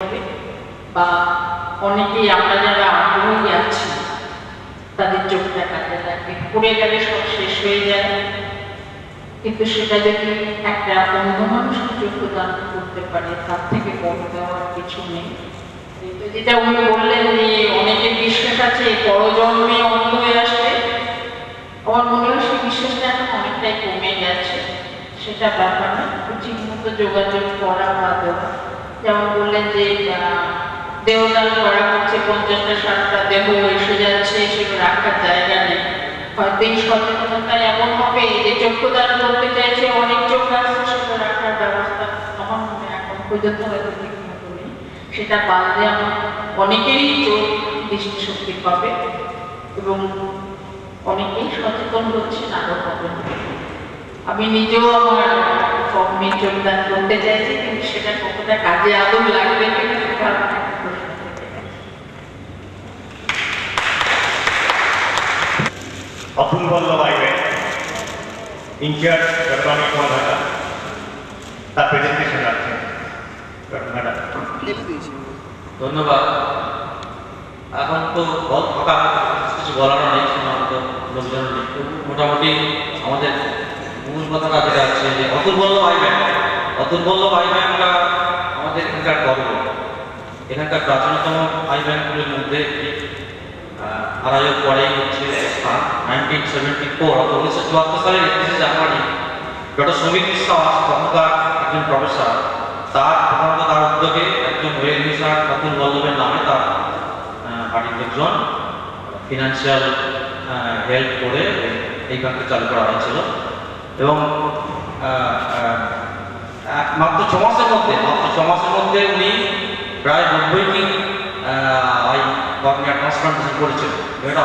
বা অনেকেই আমরা যারা আগ্রহী আছি তাদের চোখটা কাজে লাগে, পড়ে গেলে সব শেষ হয়ে যায়। কিন্তু সেটা যদি একটা অন্য মানুষকে যোগদান করতে পারে তার থেকে বড় দেওয়ার কিছু নেই। যেটা উনি বললেন যে অনেকের বিশ্বাস আছে পরজন্মে অন্ধ হয়ে আসবে, আমার মনে হয় সেই বিশ্বাসটা এখন অনেকটাই কমে গেছে। সেটা ব্যাপার না, ঠিক মতো যোগাযোগ করা বা দেওয়া। যেমন বললেন যে দেহদান করা হচ্ছে, 50টা 60টা দেহ এসে যাচ্ছে, সেগুলো রাখার জায়গা নেই। হয়তো এই সচেতনতায় এমন হবে যে চক্ষুদান করতে চাইছে, অনেক চোখ আসছে, সেটা রাখার ব্যবস্থা আমার মনে এখন পর্যন্ত হয়তো ঠিক মতো নেই। সেটা বাড়লে আমার অনেকেরই চোখ দৃষ্টিশক্তি পাবে এবং অনেকেই সচেতন হচ্ছেন, আরো হবেন। আমি নিজেও আমার কর্মী যোগদান করতে চাইছি, কিন্তু সেটা কতটা কাজে আদৌ লাগবে কিনা সেটা অতুল বল্লভ আইবেন ইনচার্জ ইলেকট্রনিক ঢাকা, তার প্রেজেন্টেশন রাখছেন। ধন্যবাদ। এখন তো বল ফাঁকা, কিছু বলার নেই, লোকজন মোটামুটি আমাদের মূল কথাটা যেটা আছে যে অতুল বল্লভ আইবেন, অতুল বল্লভ আইবেনটা আমাদের এখানকার গর্ব। এখানকার প্রাচীনতম আইব্যাংকগুলির মধ্যে আড়াইয়ের পরেই হচ্ছে স্থান। 1974 অর্থাৎ 1974 সালের 31শে জানুয়ারি ডক্টর শ্রমিক বিশ্বাস তখনকার একজন প্রফেসর, তার প্রধানত তার উদ্যোগে একজন ওয়েল মিশার অতুল বল্লভের নামে তার বাড়ির লোকজন ফিনান্সিয়াল হেল্প করে এই ব্যাংকটি চালু করা হয়েছিল। এবং মাত্র 6 মাসের মধ্যে উনি প্রায় 90টি কর্নিয়া ট্রান্সপ্লান্টেশন করেছিল। এটা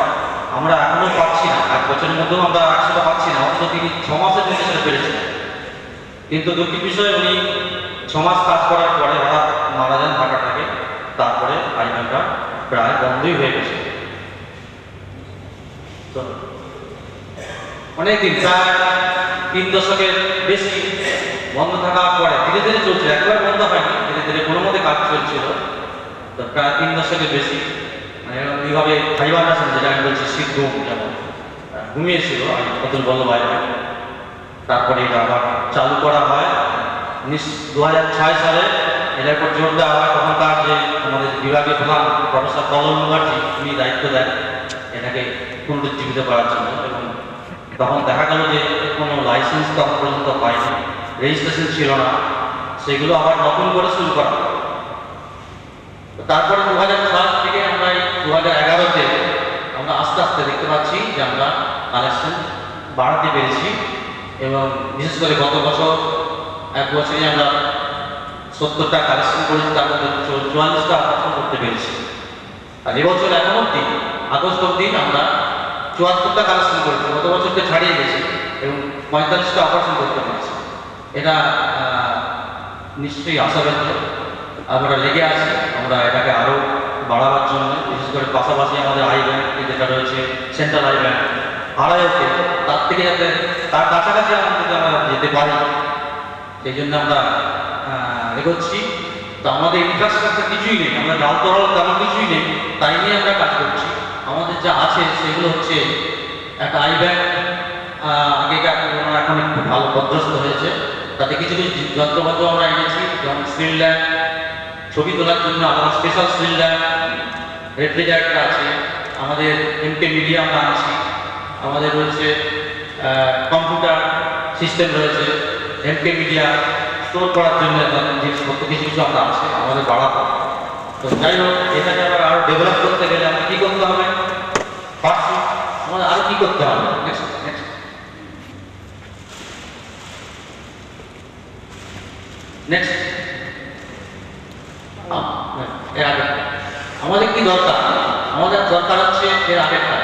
আমরা এখনো পাচ্ছি না, 1 বছরের মধ্যেও আমরা 100টা পাচ্ছি না, অথচ তিনি 6 মাসের মধ্যে সেটা পেরেছিলেন। কিন্তু দুঃখের বিষয় উনি 6 মাস কাজ করার পরে হঠাৎ মারা যান ঢাকা থেকে। তারপরে আইব্যাংকটা প্রায় বন্ধই হয়ে গেছে। তো অনেকদিন, প্রায় 3 দশকের বেশি বন্ধ থাকার পরে ধীরে ধীরে চলছে, একবার বন্ধ হয়নি, ধীরে ধীরে কোনো মতে কাজ চলছিল। তো প্রায় 3 দশকের বেশি এইভাবে হাইবারনেশন, যেটা আমি বলছি শীত ঘুম, যেমন ঘুমিয়েছিল অতুল বল্লভ আইবেন। তারপরে এটা আবার চালু করা হয় 2006 সালে। এটার উপর জোর দেওয়া হয়, তখনকার যে আমাদের বিভাগীয় প্রধান প্রফেসর কমল মুখার্জি, উনি দায়িত্ব দেন এটাকে পুনরুজ্জীবিত করার জন্য। এবং তখন দেখা গেল যে কোনো লাইসেন্স তখন পর্যন্ত পায়নি, রেজিস্ট্রেশন ছিল না, সেগুলো আবার নতুন করে শুরু করা হয়। তারপরে 2006 থেকে আমরা 2011-তে আমরা আস্তে আস্তে দেখতে পাচ্ছি যে আমরা কালেকশন বাড়াতে পেরেছি। এবং বিশেষ করে গত বছর 1 বছরে আমরা 70টা কালেকশন করেছি, তার মধ্যে 44টা অপারেশন করতে পেরেছি। আর এবছর এখন অব্দি আগস্ট অব্দি আমরা 74টা কালেকশন করেছি, গত বছরকে ছাড়িয়ে গেছি এবং 45টা অপারেশন করতে পেরেছি। এটা নিশ্চয়ই আশাব্যঞ্জক। আমরা লেগে আছি আমরা এটাকে আরও বাড়াবার জন্য, বিশেষ করে পাশাপাশি আমাদের আই ব্যাংক যেটা রয়েছে সেন্ট্রাল আই ব্যাংক আড়াইতে, তার থেকে যাতে তার কাছাকাছি আমাদের আমরা যেতে পারি, সেই জন্য আমরা এগোচ্ছি। তো আমাদের ইনফ্রাস্ট্রাকচার কিছুই নেই, আমরা ডাল তরল তেমন কিছুই নেই, তাই নিয়ে আমরা কাজ করছি। আমাদের যা আছে সেগুলো হচ্ছে একটা আই ব্যাংক আগেকার তুলনায় এখন একটু ভালো পদ্রস্ত হয়েছে, তাতে কিছু কিছু যন্ত্রপাতি আমরা এনেছি, যেমন স্ক্রিন ল্যাম্প, ছবি তোলার জন্য আলাদা স্পেশাল স্ক্রিন ল্যাম্প, রেফ্রিজারেটর আছে, আমাদের এমকে মিডিয়া আমরা আনছি, আমাদের রয়েছে কম্পিউটার সিস্টেম রয়েছে, এমকে মিডিয়া স্টোর করার জন্য জিনিসপত্র কিছু কিছু আমরা আছে আমাদের বাড়াবো। তো যাই হোক, এটাকে আবার আরও ডেভেলপ করতে গেলে আমাদের কী করতে হবে, পারছি আমাদের আরও কী করতে হবে। নেক্সট এর আগে আমাদের কি দরকার, আমাদের দরকার হচ্ছে এর আগেরটা,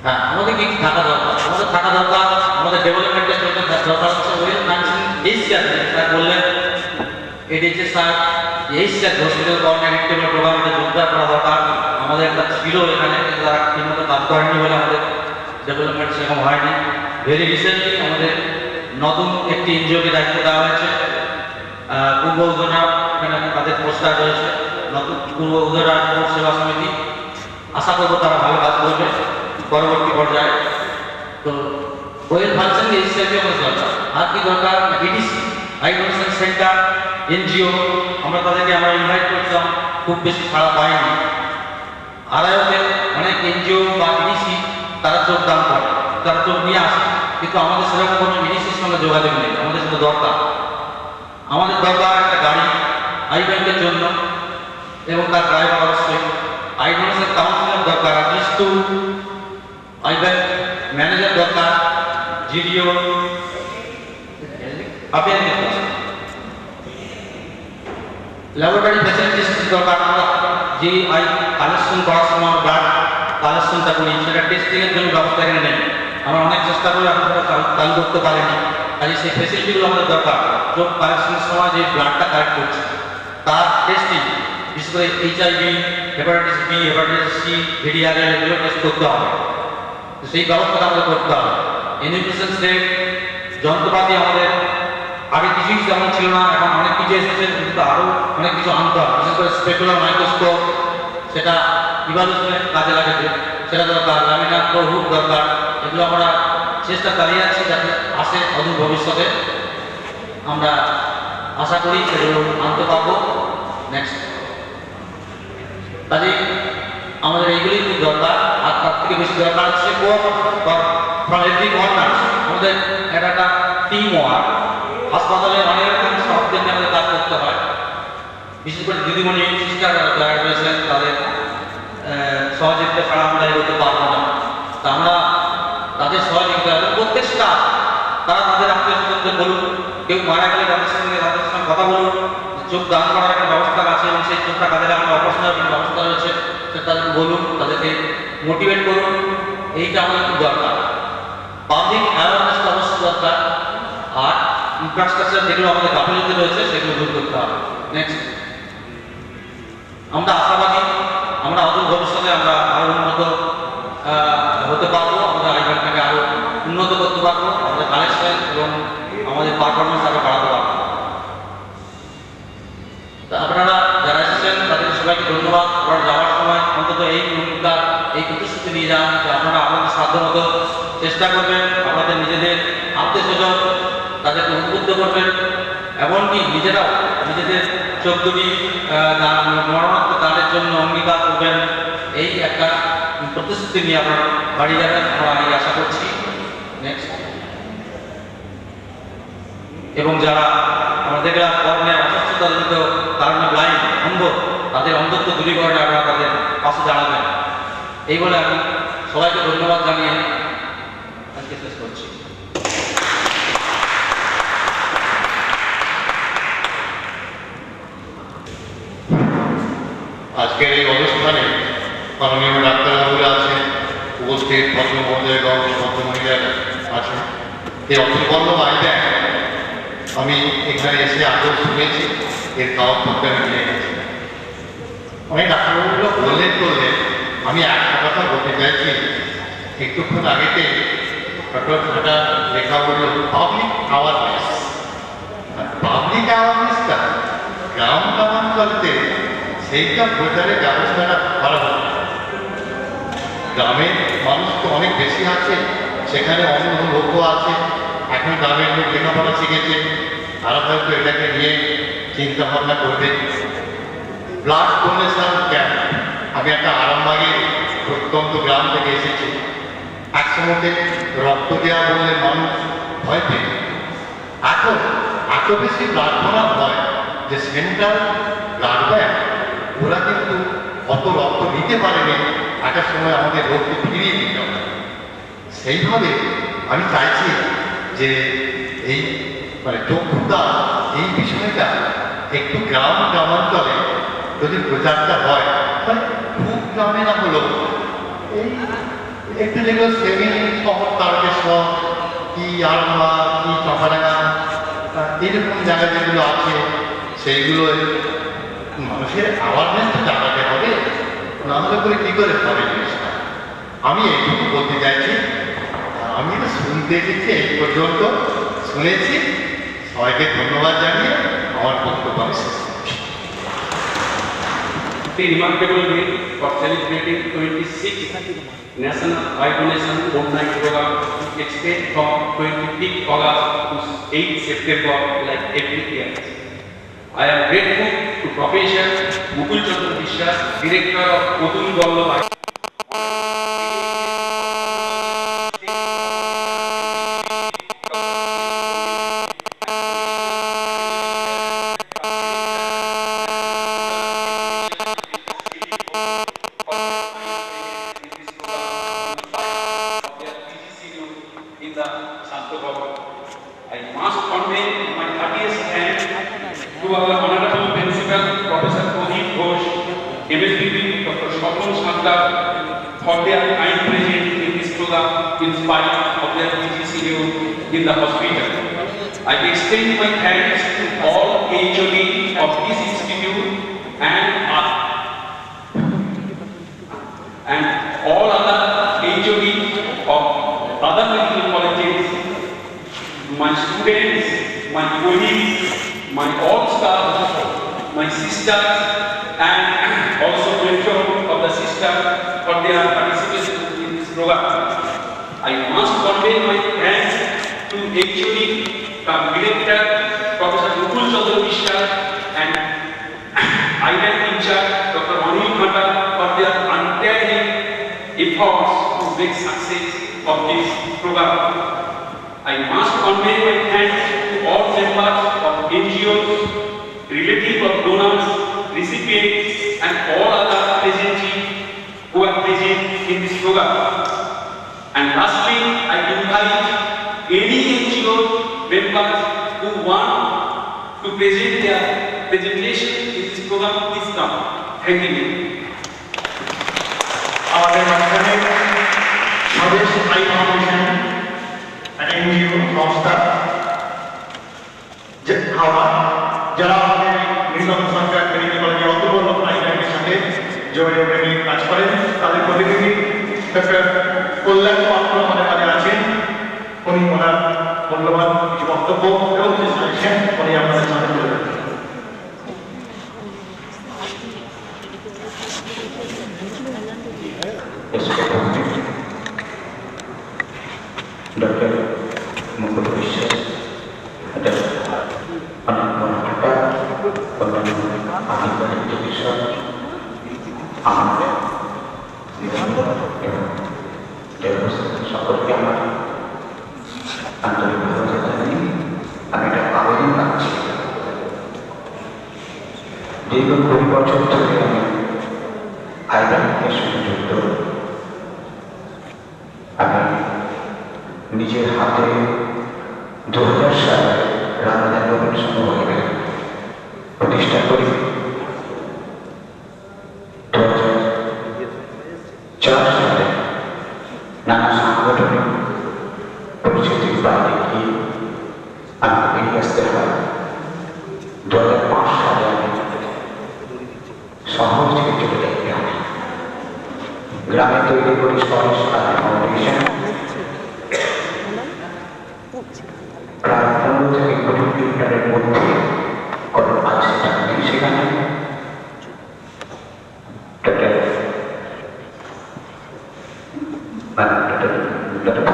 হ্যাঁ আমাদের কি থাকা দরকার, আমাদের থাকা দরকার, আমাদের ডেভেলপমেন্টের জন্য দরকার হচ্ছে ওয়েল ম্যানেজমেন্ট। স্যার বললেন এডিএসএ স্যার স্যার হসপিটাল কর্নার প্রোগ্রামটা জোরদার করা দরকার। আমাদের একটা ছিল এখানে, তারা ঠিকমতো কাজ করেনি বলে আমাদের ডেভেলপমেন্ট সেরকম হয়নি। ভেরি রিসেন্টলি আমাদের নতুন একটি এনজিওকে দায়িত্ব দেওয়া হয়েছে, প্রচেষ্টা রয়েছে নতুন পূর্ব উদয়রা সেবা সমিতি। আশা করবো তারা ভালো কাজ করবে পরবর্তী পর্যায়ে। তো ওয়েল ফাংশন এই হিসেবে আমাদের দরকার। আর কি দরকার? EDC, high donation centre, NGO, আমরা তাদেরকে ইনভাইট করতাম, খুব বেশি সাড়া পাইনি। আড়াইতে অনেক এনজিও বা ইডিসি তারা যোগদান করে, তারা যোগ নিয়ে আসে, কিন্তু আমাদের সেরকম কোনো ইডিসির সঙ্গে যোগাযোগ নেই। আমাদের শুধু দরকার, আমাদের দরকার একটা গাড়ি আই ব্যাংকের জন্য এবং তার ড্রাইভার অবশ্যই। আই ডোনেশন কাউন্সিলর দরকার, কিছু আই ব্যাংক ম্যানেজার দরকার, জিডিও ল্যাবরেটরি ফ্যাসিলিটিস দরকার। আমরা যে আই কালেকশন করার সময় ব্লাড কালেকশনটা করি সেটা টেস্টিংয়ের জন্য ব্যবস্থা এখানে নেই। আমরা অনেক চেষ্টা করে আপনারা চালু করতে পারিনি, কাজে সেই ফ্যাসিলিটিগুলো আমাদের দরকার। চোখ কালেকশনের সময় যে ব্লাডটা কালেক্ট করছে তার টেস্টিং, বিশেষ করে HIV, hepatitis B, hepatitis C, VDRL এগুলো টেস্ট করতে হবে, সেই ব্যবস্থাটা আমাদের করতে হবে। ইনহিবিশন রেট, যন্ত্রপাতি আমাদের আগে কিছুই তেমন ছিল না, এখন অনেক কিছু এসেছে, কিন্তু আরও অনেক কিছু আনতে হবে। বিশেষ করে স্পেকুলার মাইক্রোস্কোপ, সেটা ইভালুশনের কাজে লাগাতে সেটা দরকার। লামিনার ফ্লো হুড দরকার। এগুলো আমরা চেষ্টা চালিয়ে যাচ্ছি যাতে আসে অদূর ভবিষ্যতে। আমরা আশা করি সেগুলো আনতে পারবো। নেক্সট, কাজে আমাদের এইগুলি খুব দরকার। আর তার থেকে বেশি দরকার হচ্ছে ফ্রম এভরি কর্নার। আমাদের একটা টিম ওয়ার্ক। হাসপাতালে অনেক রকম শব্দের নিয়ে আমাদের কাজ করতে হয়, বিশেষ করে দিদিমণি সিস্টার যারা রয়েছেন তাদের সহযোগিতা ছাড়া আমরা এগোতে পারবো না। তা আমরা তাদের সহযোগিতা প্রত্যেক স্টাফ তারা তাদের আত্মীয় স্বজনদের বলুন, কেউ মারা গেলে তাদের সঙ্গে কথা বলুন। চোখ দান করার একটা ব্যবস্থা আছে এবং সেই চোখটা কাজে লাগানোর অপারেশনের একটা ব্যবস্থা রয়েছে, সেটা তাদেরকে বলুন, তাদেরকে মোটিভেট করুন। এইটা আমাদের খুব দরকার। পাবলিক অ্যাওয়ারনেসটা অবশ্যই দরকার। আর ইনফ্রাস্ট্রাকচার যেগুলো আমাদের গাফিলতি রয়েছে সেগুলো দূর করতে হবে। নেক্সট, আমরা আশাবাদী আমরা অদূর ভবিষ্যতে আমরা আরও উন্নত হতে পারবো, আমাদের আই ব্যাংকটাকে আরও উন্নত করতে পারবো, আমাদের কালেকশন এবং আমাদের পারফরমেন্স আরও বাড়াতে পারবো। তা আপনারা যারা এসেছেন তাদের সবাইকে ধন্যবাদ। আপনারা যাওয়ার সময় অন্তত এই ভূমিকার এই প্রতিশ্রুতি নিয়ে যান যে আপনারা আপনাদের সাধ্যমতো চেষ্টা করবেন, আপনাদের নিজেদের আত্মীয় স্বজন তাদেরকে উদ্বুদ্ধ করবেন, এমনকি নিজেরাও নিজেদের 14টি মরণোত্তর দানের জন্য অঙ্গীকার করবেন। এই একটা প্রতিশ্রুতি নিয়ে আপনারা বাড়ি যাবেন, আমরা এই আশা করছি। নেক্সট, এবং যারা আমাদের কর্মের অসুস্থতাজনিত কারণে ব্লাইন্ড, অন্ধ, তাদের অন্ধত্ব দূরীকরণে আপনারা তাদের পাশে দাঁড়াবেন। এই বলে আমি সবাইকে ধন্যবাদ জানিয়ে আজকে শেষ করছি। আজকের এই অনুষ্ঠানে মাননীয় ডাক্তারবাবুরা আছেন, উপস্থিত ভদ্রমহোদয় এবং ভদ্রমহিলা আছেন। এই অতুলবন্ধ আইডা আমি এখানে এসে আগেও শুনেছি, এর কাগজ পত্র আমি নিয়ে গেছি। অনেক ডাক্তারবাবুরা বললেন আমি একটা কথা বলতে চাইছি। একটুক্ষণ আগেতে একটা লেখা বলল পাবলিক অ্যাওয়ারনেস। পাবলিক অ্যাওয়ারনেসটা গ্রাম গ্রামাঞ্চলতে সেইটা প্রচারের ব্যবস্থাটা করা হবে। গ্রামের মানুষ তো অনেক বেশি আছে, সেখানে অন্য লোকও আছে। এখন গ্রামের লোক লেখাপড়া শিখেছে, তারা হয়তো এটাকে নিয়ে চিন্তা ভাবনা করবে। ব্লাড ডোনেশন ক্যাম্প, আমি একটা আরামবাগের প্রত্যন্ত গ্রাম থেকে এসেছি। একসময় রক্ত দেওয়া বললে মানুষ ভয় পেত। এখন এত বেশি ব্লাড ডোনার হয় যে সেন্ট্রাল ব্লাড ব্যাংক ওরা কিন্তু অত রক্ত নিতে পারেনি, একটা সময় আমাদের রোগকে ফিরিয়ে দিতে হবে। সেইভাবে আমি চাইছি যে এই চক্ষুদান এই বিষয়টা একটু গ্রামাঞ্চলে যদি প্রচারটা হয়, তাহলে খুব গ্রামে না হলেও এই একটু যেগুলো সেমি শহর, তারকেশ্বর কি আরামবাগ কি চপাডাঙ্গা এইরকম জায়গা যেগুলো আছে সেইগুলো মানুষের অ্যাওয়ারনেসটা জানাতে হবে, নাহলে করে কী করে হবে জিনিসটা। আমি এইটুকু বলতে চাইছি। আমি তো শুনতে এসেছি, এই পর্যন্ত শুনেছি। সবাইকে ধন্যবাদ জানিয়ে আমার বক্তব্য আমি শেষ করছি। a remarkable day for celebrating 26th National Eye Donation Fortnight Program, which extends from 25th August to 8th September like every year. I am grateful to Professor Mukul Chandra Mishra, Director of Otun Vallabh I must convey my heartiest thanks to our Honorable Principal, Professor Pradip Ghosh, MSBB, Dr. Shapon Shankar, for their kind presence in this program in spite of their busy schedule in the hospital. I extend my thanks to all HOD of this institute and all other HOD of other medical colleges, my students, my colleagues, my all staff, my sisters, and also mentor of the sister for their participation in this program. I must convey my thanks to HOD, Director, Professor Mukul Chandra Mishra, and IDAN in charge, Dr. Anil Khata, for their untiring efforts to make success of this program. I must convey my thanks to all members of NGOs, relatives of donors, recipients, and all other presentees who are present in this program. And lastly, I invite any NGO members who want to present their presentation in this program, please come. Thank you. আমাদের মাঝখানে স্বদেশ I foundation NGO সংস্থা যারা আমাদের নির্মল সরকার medical কলেজের অতুল্য আইনের সাথে জড়িয়ে নিয়ে কাজ করেন, তাদের প্রতিনিধি ডক্টর কল্যাণ পাত্র আমাদের মাঝে আছেন। উনি ওনার মূল্যবান কিছু বক্তব্য এবং কিছু সাজেশন উনি আপনাদের সামনে তুলে ধরবেন। डॉक्टर मुकुल विश्वास अनंत भट्टा आदिवासी चिकित्सा সকলকে আমার আন্তরিক ধন্যবাদ জানাই। আমি একটা আবেদন রাখছি, দীর্ঘ 20 বছর ধরে আমি আইডানের সঙ্গে যুক্ত। আমি নিজের হাতে 2000 সালে রামদান রবীন সংঘকে প্রতিষ্ঠা করি। 2004 সালে নানা সাংগঠনিক পরিস্থিতির বাইরে গিয়ে আমি বেরিয়ে আসতে হয়। 2005 সালে আমি শহর থেকে চলে যাই গ্রামে। গ্রামে তৈরি করি স্বদেশ আই ফাউন্ডেশন। প্রায় 15 থেকে 20 কিলোমিটারের মধ্যে কোনো আশ্রয় নেই। সেখানে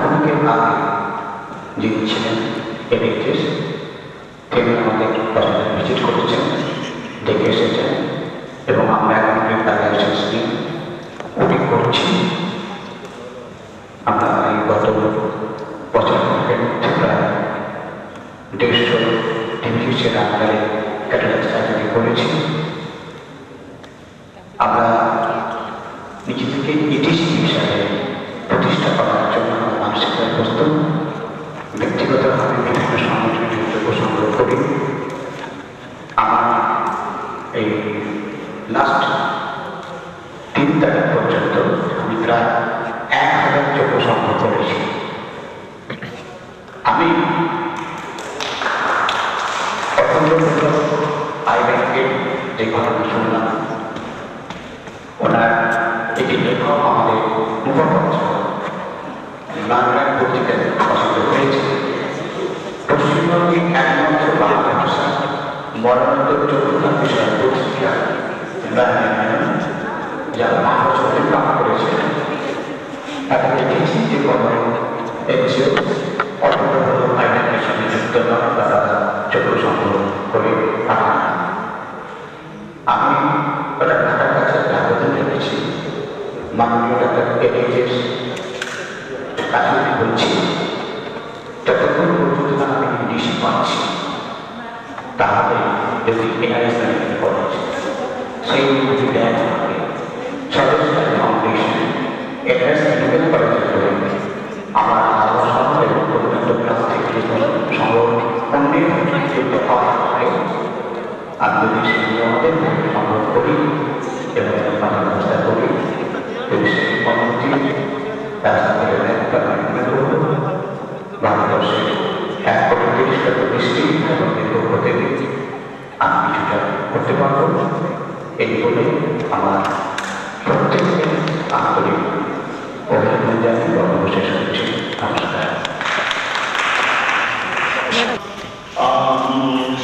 ভূমিকের আগে যিনি ছিলেন এডিএস, তিনি আমাদের হসপিটাল ভিজিট করেছেন, দেখে এসেছেন এবং আমরা এখন তার লাইসেন্স নিয়ে ওটি করছি। আমরা এই গত বছর মধ্যে প্রায় 150 ডিভিউসের আন্ডারে ক্যাটারাক্ট সার্জারি করেছি। আমরা নিজে থেকে ইটিসি হিসাবে প্রতিষ্ঠা করার জন্য মানসিকভাবে প্রস্তুত। ব্যক্তিগতভাবে বিভিন্ন সংগঠনের যোগ্য সংগ্রহ করি। আমার এই লাস্ট 3 তারিখ পর্যন্ত আমি প্রায় 1000 যোগ্য সংগ্রহ করেছি। আমি আই ব্যাংকের যে ঘটনা শুনলাম, ওনার একটি লেখক আমাদের মুখপত্র বাংলার পত্রিকায় পছন্দ হয়েছে। পশ্চিমবঙ্গে একমাত্র বাংলা ভাষা মরণোত্তর যোগ্যতা বিষয় পত্রিকা যারা 5 বছর ধরে কাজ করেছেন তাদেরকে দেখেছি যে কোনো এনজিও অটোমেটিক ফাইন্যান্সের সঙ্গে যুক্ত নয় বা তারা চক্র সংগ্রহ করে পাঠান। আমি ওটা ঢাকার কাছে আবেদন রেখেছি মাননীয় ডাক্তার এনএইচএস কাজে বলছি যতক্ষণ পর্যন্ত না আমি ডিসি পাচ্ছি তাহলে যদি এনআরএস মেডিকেল কলেজ সেই অনুমতি দেয় আমাকে সদস্যতা ফাউন্ডেশন এনআরএস মেডিকেল কলেজের করে আমার আলাদা শহর এবং অন্যান্য ক্লাস থেকে সংগ্রহ অন্যের যুক্ত হওয়া হয় আমি যদি সেগুলো আমাদের সংগ্রহ করি এবং বানানোর ব্যবস্থা করি যদি সেই অনুমতি রাস্তা থেকে একটা করব ভারতবর্ষে 1 কোটি 30 লক্ষ ডিস্ট্রিক্ট এবং নির্ভর হতে আমি কিছুটা করতে পারবো এই বলে আমার প্রত্যেককে আন্তরিক অভিনন্দন জানিয়ে বক্তব্য শেষ করছি। নমস্কার।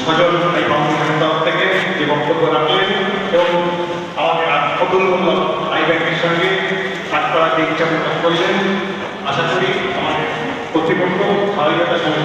সজল এই ফাউন্ডেশনের তরফ থেকে যে বক্তব্য রাখলেন এবং আমাদের অতুল আই ব্যাংকের সঙ্গে কাজ করার যে ইচ্ছা প্রকাশ করলেন, আশা করি আমাদের কর্তৃপক্ষ সহায়তার সঙ্গে